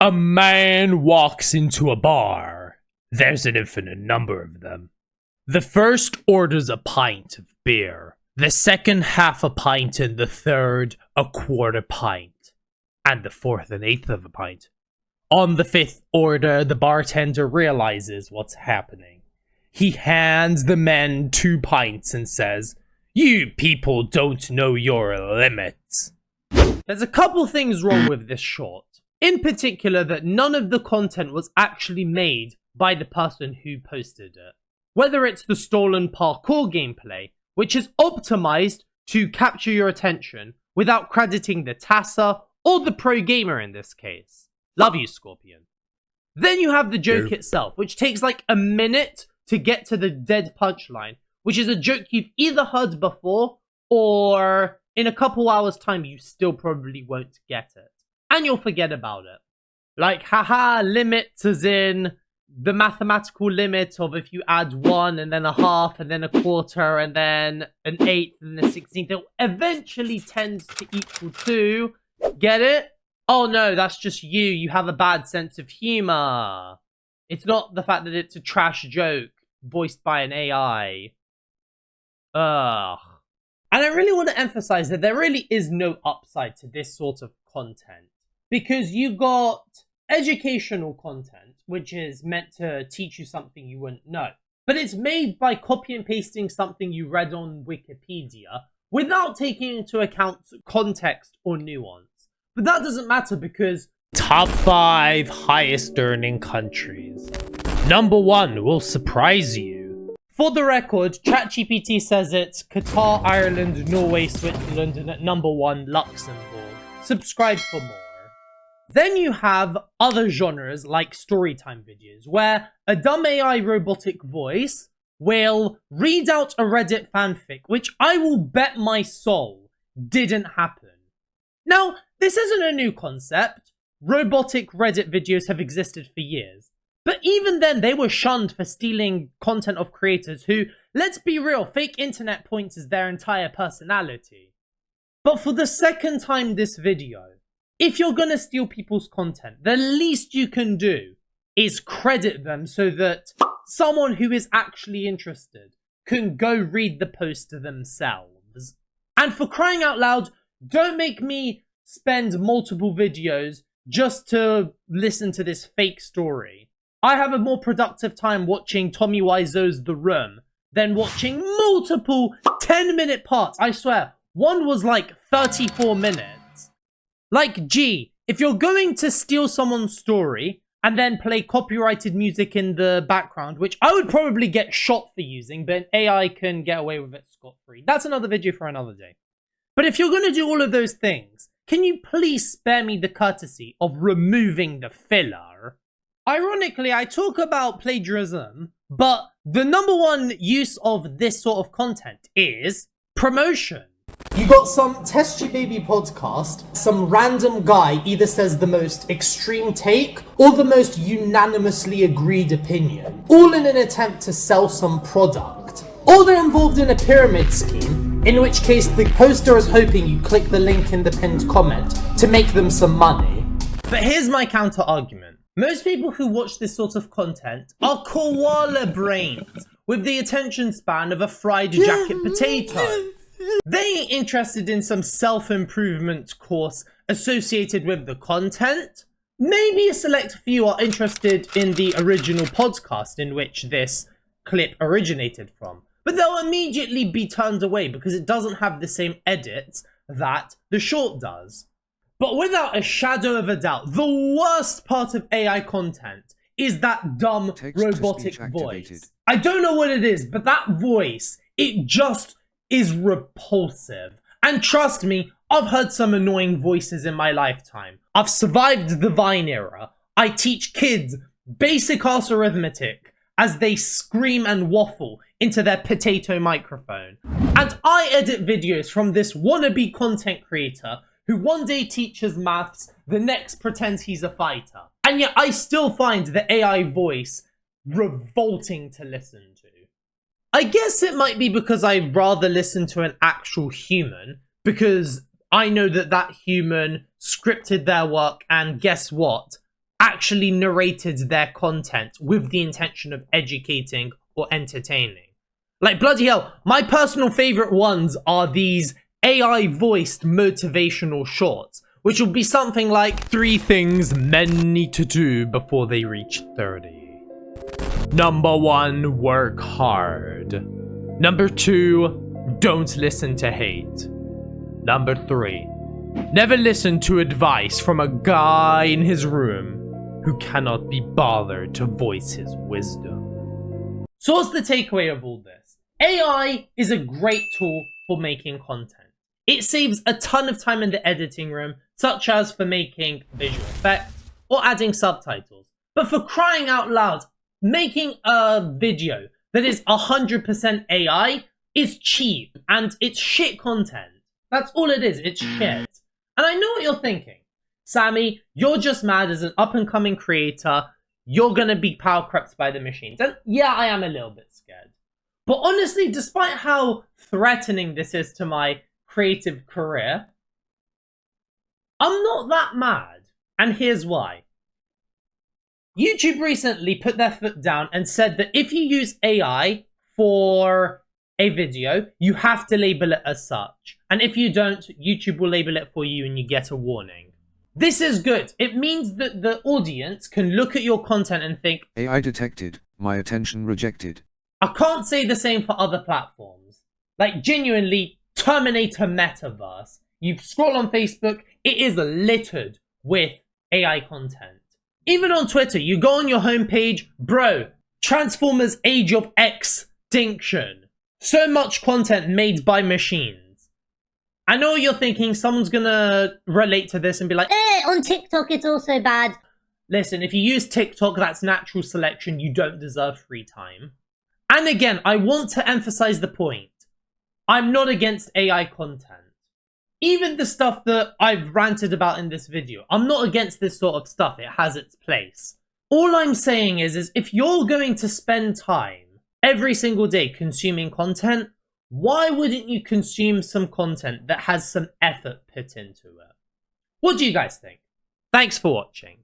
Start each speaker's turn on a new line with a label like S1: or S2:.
S1: A man walks into a bar. There's an infinite number of them. The first orders a pint of beer, the second half a pint, and the third a quarter pint, and the fourth an eighth of a pint. On the fifth order, the bartender realizes what's happening. He hands the men 2 pints and says, "You people don't know your limits." There's a couple things wrong with this short. In particular, that none of the content was actually made by the person who posted it. Whether it's the stolen parkour gameplay, which is optimized to capture your attention without crediting the TASA or the pro gamer in this case. Love you, Scorpion. Then you have the joke itself, which takes like a minute to get to the dead punchline, which is a joke you've either heard before or in a couple hours time you still probably won't get it. And you'll forget about it. Like, haha, limits as in the mathematical limit of if you add 1 and then a half and then a quarter and then an eighth and then a 16th, it eventually tends to equal 2. Get it? Oh no, that's just you. You have a bad sense of humor. It's not the fact that it's a trash joke voiced by an AI. Ugh. And I really want to emphasize that there really is no upside to this sort of content. Because you got educational content, which is meant to teach you something you wouldn't know. But it's made by copy and pasting something you read on Wikipedia without taking into account context or nuance. But that doesn't matter because top 5 highest earning countries. Number 1 will surprise you. For the record, ChatGPT says it's Qatar, Ireland, Norway, Switzerland, and at number 1, Luxembourg. Subscribe for more. Then you have other genres like storytime videos, where a dumb AI robotic voice will read out a Reddit fanfic, which I will bet my soul didn't happen. Now, this isn't a new concept. Robotic Reddit videos have existed for years. But even then, they were shunned for stealing content of creators who, let's be real, fake internet points as their entire personality. But for the second time this video, if you're gonna steal people's content, the least you can do is credit them so that someone who is actually interested can go read the post themselves. And for crying out loud, don't make me spend multiple videos just to listen to this fake story. I have a more productive time watching Tommy Wiseau's The Room than watching multiple 10-minute parts. I swear, one was like 34 minutes. Like, gee, if you're going to steal someone's story and then play copyrighted music in the background, which I would probably get shot for using, but AI can get away with it scot-free. That's another video for another day. But if you're going to do all of those things, can you please spare me the courtesy of removing the filler? Ironically, I talk about plagiarism, but the number 1 use of this sort of content is promotion.
S2: You got some Test Your Baby podcast, some random guy either says the most extreme take or the most unanimously agreed opinion, all in an attempt to sell some product. Or they're involved in a pyramid scheme, in which case the poster is hoping you click the link in the pinned comment to make them some money.
S1: But here's my counter argument. Most people who watch this sort of content are koala brains with the attention span of a fried jacket potato. They ain't interested in some self-improvement course associated with the content. Maybe a select few are interested in the original podcast in which this clip originated from. But they'll immediately be turned away because it doesn't have the same edits that the short does. But without a shadow of a doubt, the worst part of AI content is that dumb robotic voice. I don't know what it is, but that voice, it just is repulsive. And trust me, I've heard some annoying voices in my lifetime. I've survived the Vine era. I teach kids basic ass arithmetic as they scream and waffle into their potato microphone. And I edit videos from this wannabe content creator who one day teaches maths, the next pretends he's a fighter. And yet I still find the AI voice revolting to listen to. I guess it might be because I'd rather listen to an actual human, because I know that that human scripted their work, and guess what? actually narrated their content with the intention of educating or entertaining. Like, bloody hell, my personal favorite ones are these AI voiced motivational shorts, which will be something like 3 things men need to do before they reach 30. Number 1, work hard. Number 2, don't listen to hate. Number 3, never listen to advice from a guy in his room who cannot be bothered to voice his wisdom. So what's the takeaway of all this? AI is a great tool for making content. It saves a ton of time in the editing room, such as for making visual effects or adding subtitles. But for crying out loud, making a video that is 100% AI is cheap and it's shit content. That's all it is, it's shit. And I know what you're thinking. Sammy, you're just mad as an up-and-coming creator. You're gonna be power crept by the machines. And yeah, I am a little bit scared. But honestly, despite how threatening this is to my creative career, I'm not that mad. And here's why. YouTube recently put their foot down and said that if you use AI for a video, you have to label it as such. And if you don't, YouTube will label it for you and you get a warning. This is good. It means that the audience can look at your content and think,
S3: AI detected, my attention rejected.
S1: I can't say the same for other platforms. Like, genuinely, Terminator Metaverse. You scroll on Facebook, it is littered with AI content. Even on Twitter, you go on your homepage, bro, Transformers Age of Extinction. So much content made by machines. I know you're thinking someone's gonna relate to this and be like,
S4: on TikTok it's also bad.
S1: Listen, if you use TikTok, that's natural selection. You don't deserve free time. And again, I want to emphasize the point. I'm not against AI content. Even the stuff that I've ranted about in this video, I'm not against this sort of stuff. It has its place. All I'm saying is if you're going to spend time every single day consuming content, why wouldn't you consume some content that has some effort put into it? What do you guys think? Thanks for watching.